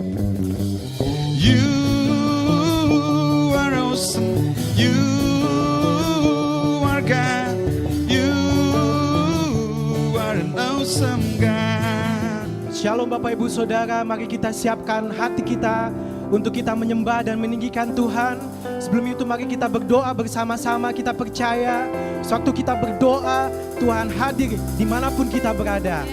You are awesome. You are God. You are an awesome God. Shalom Bapak Ibu Saudara, mari kita siapkan hati kita untuk kita menyembah dan meninggikan Tuhan. Sebelum itu mari kita berdoa bersama-sama. Kita percaya sewaktu kita berdoa, Tuhan hadir dimanapun kita berada.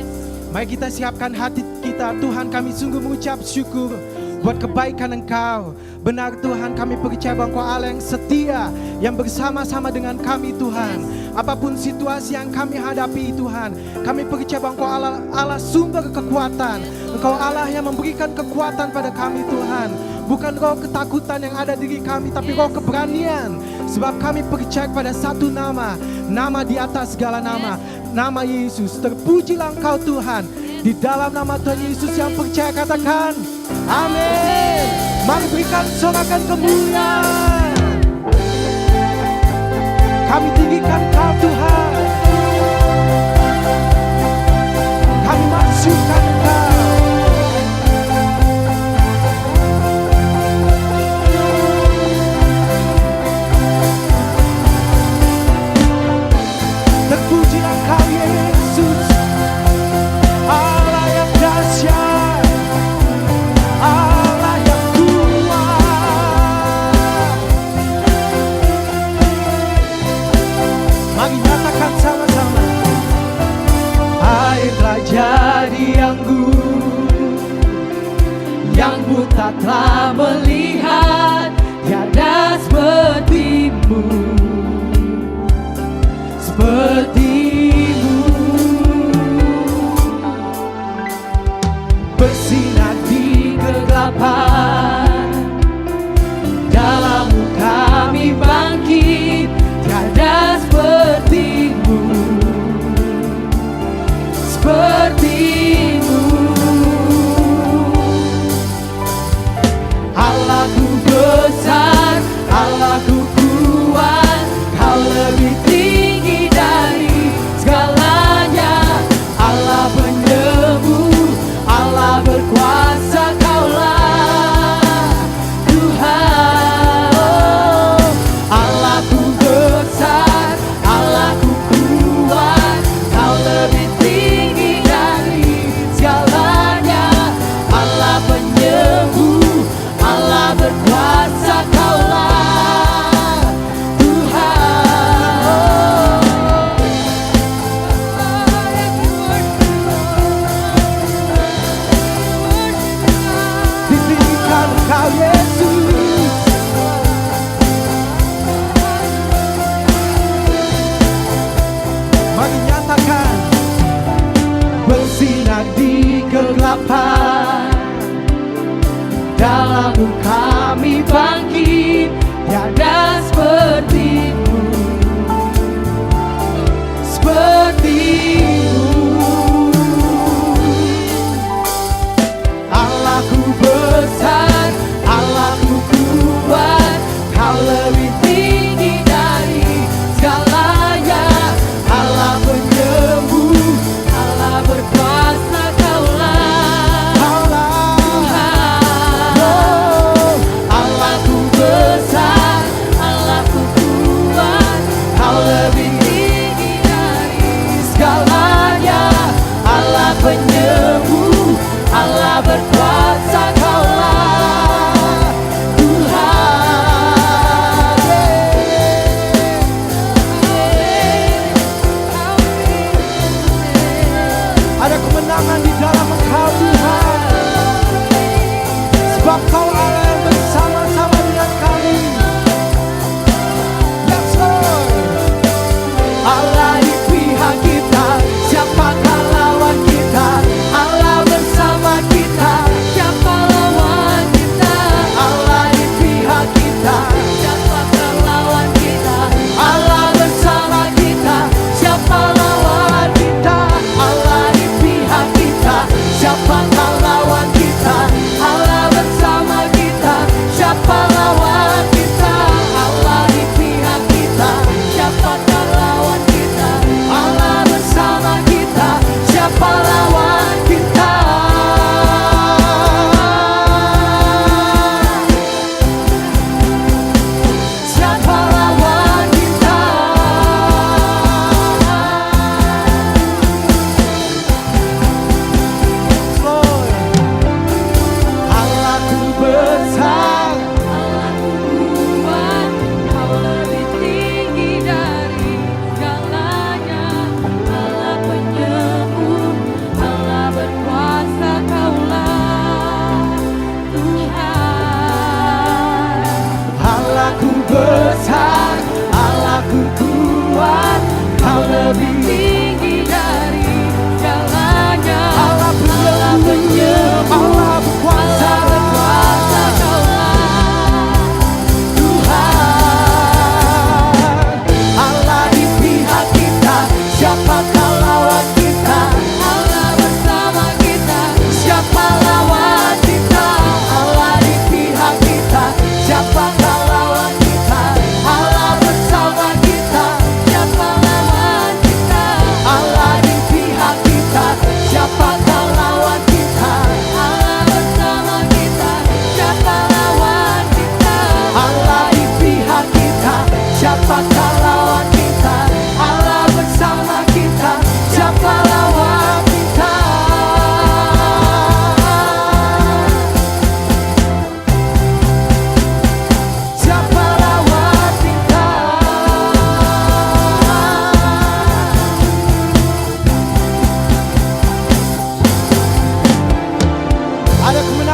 Mari kita siapkan hati kita. Tuhan, kami sungguh mengucap syukur buat kebaikan Engkau. Benar Tuhan, kami percaya bahwa Engkau Allah yang setia, yang bersama-sama dengan kami Tuhan. Apapun situasi yang kami hadapi Tuhan, kami percaya bahwa Engkau Allah sumber kekuatan. Engkau Allah yang memberikan kekuatan pada kami Tuhan. Bukan roh ketakutan yang ada di diri kami, tapi roh keberanian. Sebab kami percaya pada satu nama, nama di atas segala nama, nama Yesus. Terpujilah Engkau Tuhan. Di dalam nama Tuhan Yesus yang percaya katakan amin. Mari berikan sorakan kemuliaan. Kami tinggikan Engkau Tuhan. Kami maksudkan Engkau. Terpujilah Engkau Yesus, Allah yang dahsyat, Allah yang kuat. Mari nyatakan sama-sama. Air telah jadi anggur, yang buta telah melihat, tiada sepertimu, sepertimu. Bersinar di kegelapan, dalam-Mu kami bangkit, tiada sepertimu, sepertimu. Allahku besar, Allahku kuat, Kau lebih tinggi dari segalanya. Allah penyembuh, Allah berkuasa, Kaulah Tuhan. Allahku besar, Allahku kuat, Kau lebih tinggi dari segalanya. Allah penyembuh, Allah berkuasa, Kaulah Tuhan. Ditinggikan Engkau Yesus. Mari nyatakan. Bersinar di kegelapan, dalam-Mu kami bangkit, tiada sepertimu, sepertimu. Allahku besar, Allahku kuat, Kau lebih tinggi dari segalanya. Allah penyembuh, Allah berkuasa, Kaulah Tuhan. Allahku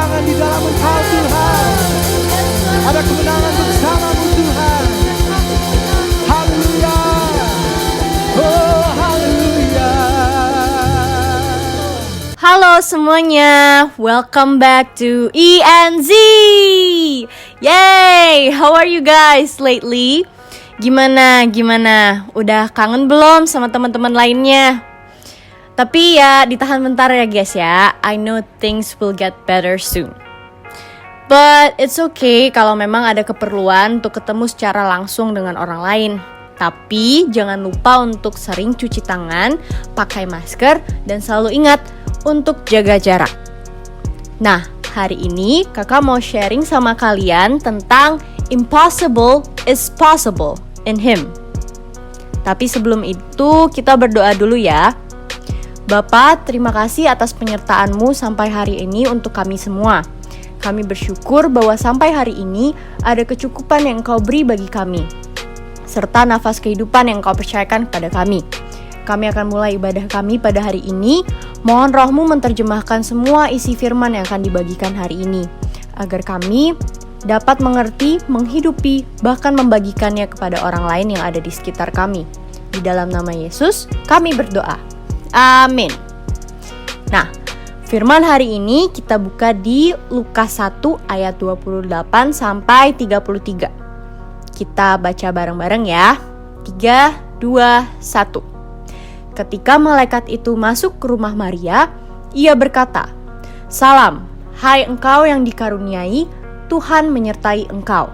kemenangan di dalam Engkau Tuhan. Ada kemenangan bersama-Mu Tuhan. Haleluya. Oh haleluya. Halo semuanya, welcome back to ENZ. Yay, how are you guys lately? Gimana? Udah kangen belum sama teman-teman lainnya? Tapi ya ditahan bentar ya guys ya. I know things will get better soon. But it's okay kalau memang ada keperluan untuk ketemu secara langsung dengan orang lain. Tapi jangan lupa untuk sering cuci tangan, pakai masker, dan selalu ingat untuk jaga jarak. Nah, hari ini kakak mau sharing sama kalian tentang impossible is possible in Him. Tapi sebelum itu kita berdoa dulu ya. Bapa, terima kasih atas penyertaan-Mu sampai hari ini untuk kami semua. Kami bersyukur bahwa sampai hari ini ada kecukupan yang Engkau beri bagi kami, serta nafas kehidupan yang Engkau percayakan kepada kami. Kami akan mulai ibadah kami pada hari ini. Mohon Roh-Mu menerjemahkan semua isi firman yang akan dibagikan hari ini, agar kami dapat mengerti, menghidupi, bahkan membagikannya kepada orang lain yang ada di sekitar kami. Di dalam nama Yesus, kami berdoa. Amin. Nah, firman hari ini kita buka di Lukas 1 ayat 28 sampai 33. Kita baca bareng-bareng ya. 3, 2, 1. Ketika malaikat itu masuk ke rumah Maria, ia berkata, "Salam, hai engkau yang dikaruniai, Tuhan menyertai engkau."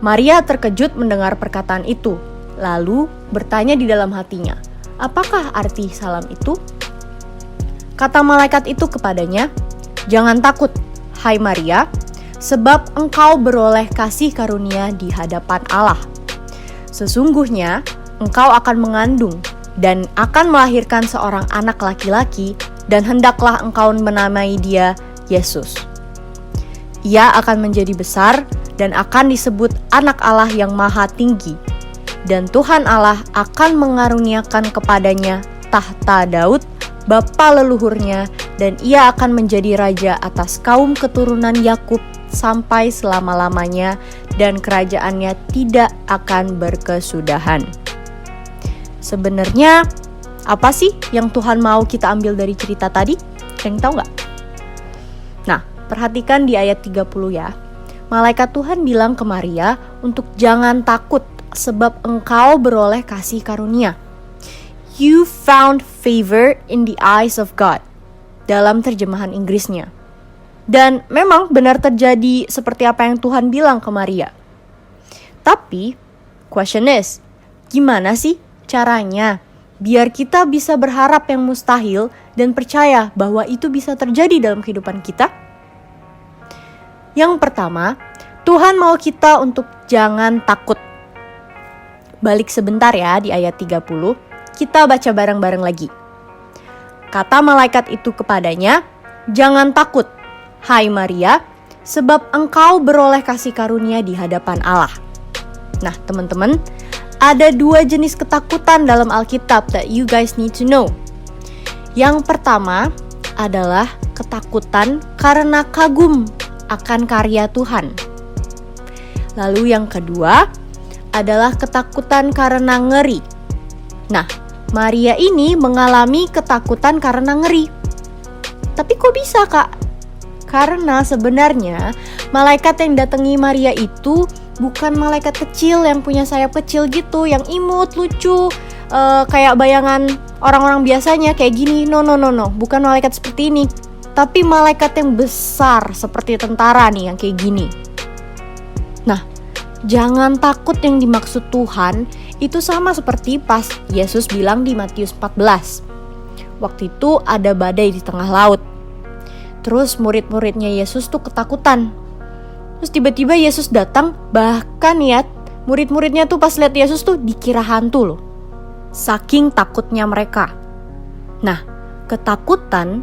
Maria terkejut mendengar perkataan itu, lalu bertanya di dalam hatinya, "Apakah arti salam itu?" Kata malaikat itu kepadanya, "Jangan takut, hai Maria, sebab engkau beroleh kasih karunia di hadapan Allah. Sesungguhnya engkau akan mengandung dan akan melahirkan seorang anak laki-laki, dan hendaklah engkau menamai dia Yesus. Ia akan menjadi besar dan akan disebut Anak Allah yang Maha Tinggi, dan Tuhan Allah akan mengaruniakan kepadanya tahta Daud, bapa leluhurnya, dan ia akan menjadi raja atas kaum keturunan Yakub sampai selama-lamanya, dan kerajaannya tidak akan berkesudahan." Sebenarnya apa sih yang Tuhan mau kita ambil dari cerita tadi? Yang tahu nggak? Nah, perhatikan di ayat 30 ya. Malaikat Tuhan bilang ke Maria untuk jangan takut sebab engkau beroleh kasih karunia. You found favor in the eyes of God, dalam terjemahan Inggrisnya. Dan memang benar terjadi seperti apa yang Tuhan bilang ke Maria. Tapi, question is, gimana sih caranya biar kita bisa berharap yang mustahil dan percaya bahwa itu bisa terjadi dalam kehidupan kita? Yang pertama, Tuhan mau kita untuk jangan takut. Balik sebentar ya di ayat 30, kita baca bareng-bareng lagi. Kata malaikat itu kepadanya, "Jangan takut, hai Maria, sebab engkau beroleh kasih karunia di hadapan Allah." Nah teman-teman, ada 2 jenis ketakutan dalam Alkitab that you guys need to know. Yang pertama adalah ketakutan karena kagum akan karya Tuhan. Lalu yang kedua adalah ketakutan karena ngeri. Nah, Maria ini mengalami ketakutan karena ngeri. Tapi kok bisa, Kak? Karena sebenarnya malaikat yang datangi Maria itu bukan malaikat kecil yang punya sayap kecil gitu, yang imut, lucu, kayak bayangan orang-orang biasanya kayak gini. No, bukan malaikat seperti ini. Tapi malaikat yang besar seperti tentara nih, yang kayak gini. Nah, jangan takut yang dimaksud Tuhan itu sama seperti pas Yesus bilang di Matius 14. Waktu itu ada badai di tengah laut. Terus murid-muridnya Yesus tuh ketakutan. Terus tiba-tiba Yesus datang, bahkan ya murid-muridnya tuh pas lihat Yesus tuh dikira hantu loh. Saking takutnya mereka. Nah, ketakutan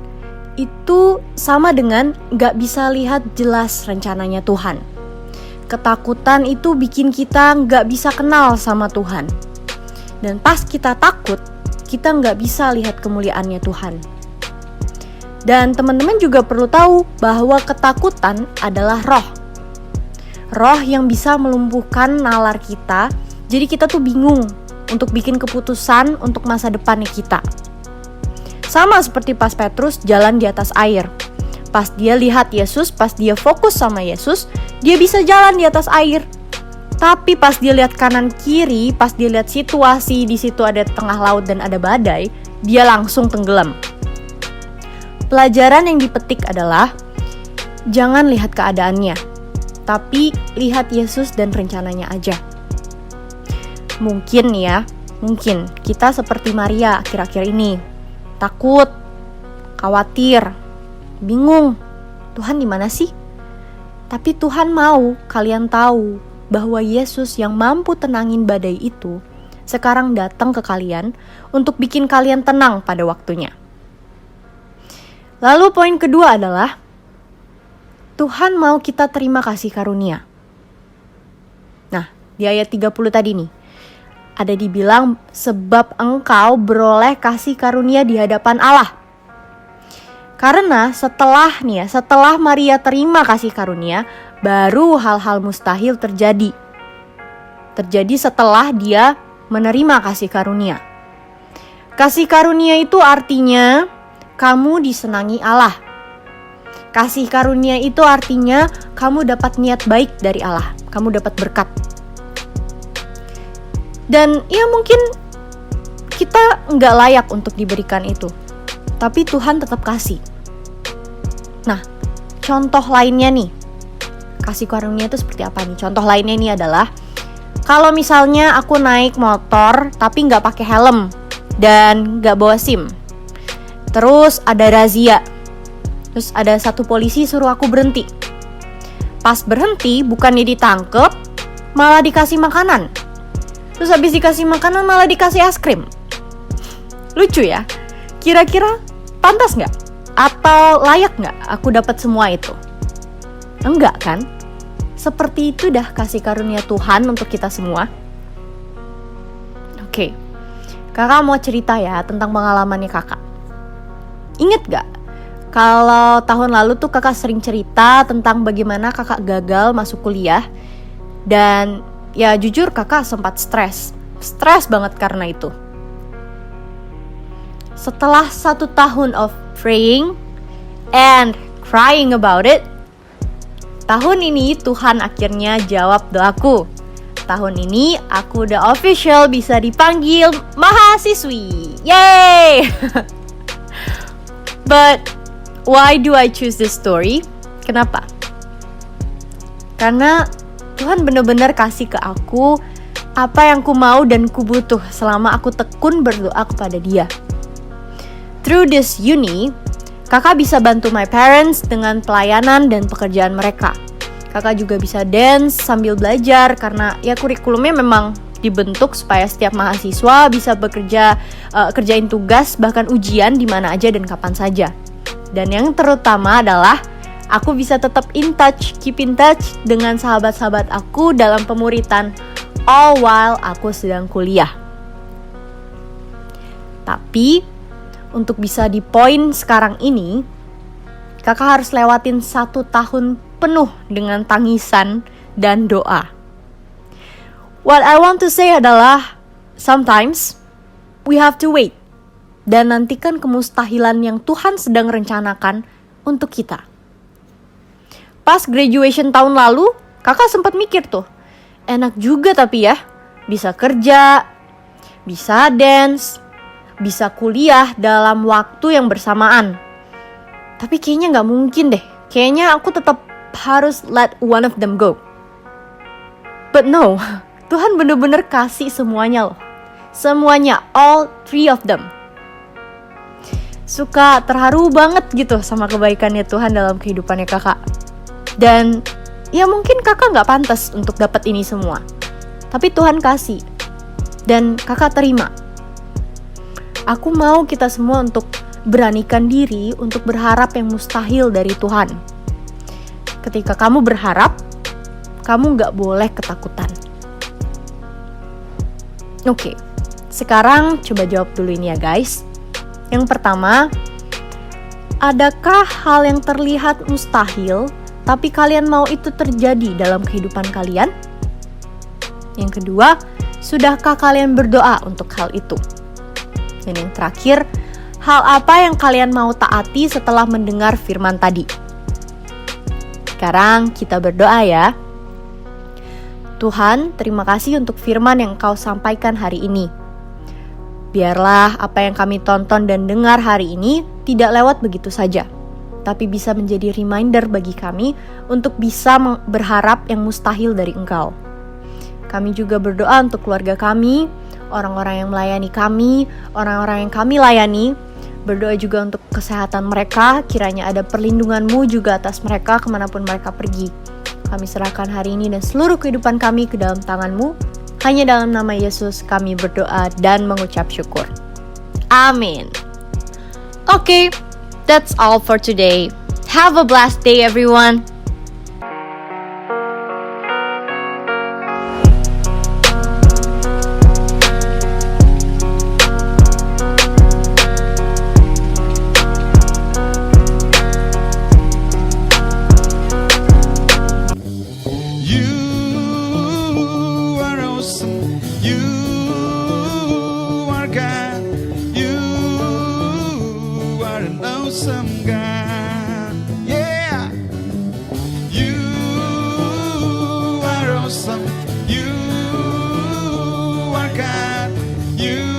itu sama dengan gak bisa lihat jelas rencananya Tuhan. Ketakutan itu bikin kita gak bisa kenal sama Tuhan. Dan pas kita takut, kita gak bisa lihat kemuliaannya Tuhan. Dan teman-teman juga perlu tahu bahwa ketakutan adalah roh. Roh yang bisa melumpuhkan nalar kita, jadi kita tuh bingung untuk bikin keputusan untuk masa depannya kita. Sama seperti pas Petrus jalan di atas air. Pas dia lihat Yesus, pas dia fokus sama Yesus, dia bisa jalan di atas air. Tapi pas dia lihat kanan kiri, pas dia lihat situasi di situ ada tengah laut dan ada badai, dia langsung tenggelam. Pelajaran yang dipetik adalah jangan lihat keadaannya, tapi lihat Yesus dan rencananya aja. Mungkin kita seperti Maria akhir-akhir ini, takut, khawatir, bingung, Tuhan di mana sih? Tapi Tuhan mau kalian tahu bahwa Yesus yang mampu tenangin badai itu sekarang datang ke kalian untuk bikin kalian tenang pada waktunya. Lalu poin kedua adalah Tuhan mau kita terima kasih karunia. Nah, di ayat 30 tadi nih, ada dibilang sebab engkau beroleh kasih karunia di hadapan Allah. Karena setelah Maria terima kasih karunia, baru hal-hal mustahil terjadi. Terjadi setelah dia menerima kasih karunia. Kasih karunia itu artinya kamu disenangi Allah. Kasih karunia itu artinya kamu dapat niat baik dari Allah. Kamu dapat berkat. Dan ya mungkin kita nggak layak untuk diberikan itu. Tapi Tuhan tetap kasih. Nah, contoh lainnya nih. Kasih karunia itu seperti apa nih? Contoh lainnya ini adalah kalau misalnya aku naik motor tapi nggak pakai helm dan nggak bawa SIM. Terus ada razia. Terus ada satu polisi suruh aku berhenti. Pas berhenti bukannya ditangkep, malah dikasih makanan. Terus habis dikasih makanan malah dikasih es krim. Lucu ya? Kira-kira pantas nggak? Atau layak nggak aku dapat semua itu? Enggak kan? Seperti itu dah kasih karunia Tuhan untuk kita semua. Oke, kakak mau cerita ya tentang pengalamannya kakak. Ingat gak? Kalau tahun lalu tuh kakak sering cerita tentang bagaimana kakak gagal masuk kuliah. Dan ya jujur kakak sempat stres banget karena itu. Setelah 1 tahun of praying and crying about it, tahun ini Tuhan akhirnya jawab doaku. Tahun ini aku udah official bisa dipanggil mahasiswi. Yay! But why do I choose this story? Kenapa? Karena Tuhan benar-benar kasih ke aku apa yang ku mau dan ku butuh selama aku tekun berdoa kepada Dia. Through this uni, kakak bisa bantu my parents dengan pelayanan dan pekerjaan mereka. Kakak juga bisa dance sambil belajar karena ya kurikulumnya memang dibentuk supaya setiap mahasiswa bisa bekerja, kerjain tugas bahkan ujian di mana aja dan kapan saja. Dan yang terutama adalah aku bisa tetap keep in touch dengan sahabat-sahabat aku dalam pemuritan all while aku sedang kuliah. Tapi untuk bisa di poin sekarang ini, kakak harus lewatin 1 tahun penuh dengan tangisan dan doa. What I want to say adalah, sometimes we have to wait dan nantikan kemustahilan yang Tuhan sedang rencanakan untuk kita. Pas graduation tahun lalu, kakak sempat mikir tuh, enak juga tapi ya, bisa kerja, bisa dance, bisa kuliah dalam waktu yang bersamaan. Tapi kayaknya gak mungkin deh. Kayaknya aku tetap harus let one of them go. But no, Tuhan bener-bener kasih semuanya loh. Semuanya, all 3 of them. Suka terharu banget gitu sama kebaikannya Tuhan dalam kehidupannya kakak. Dan ya mungkin kakak gak pantas untuk dapat ini semua. Tapi Tuhan kasih. Dan kakak terima. Aku mau kita semua untuk beranikan diri untuk berharap yang mustahil dari Tuhan. Ketika kamu berharap, kamu gak boleh ketakutan. Oke, sekarang coba jawab dulu ini ya guys. Yang pertama, adakah hal yang terlihat mustahil, tapi kalian mau itu terjadi dalam kehidupan kalian? Yang kedua, sudahkah kalian berdoa untuk hal itu? Dan yang terakhir, hal apa yang kalian mau taati setelah mendengar firman tadi? Sekarang kita berdoa ya. Tuhan, terima kasih untuk firman yang Kau sampaikan hari ini. Biarlah apa yang kami tonton dan dengar hari ini tidak lewat begitu saja, tapi bisa menjadi reminder bagi kami untuk bisa berharap yang mustahil dari Engkau. Kami juga berdoa untuk keluarga kami, orang-orang yang melayani kami, orang-orang yang kami layani. Berdoa juga untuk kesehatan mereka, kiranya ada perlindungan-Mu juga atas mereka kemanapun mereka pergi. Kami serahkan hari ini dan seluruh kehidupan kami ke dalam tangan-Mu. Hanya dalam nama Yesus kami berdoa dan mengucap syukur. Amin. Okay, that's all for today. Have a blessed day, everyone. Awesome God, yeah. You are awesome. You are God. You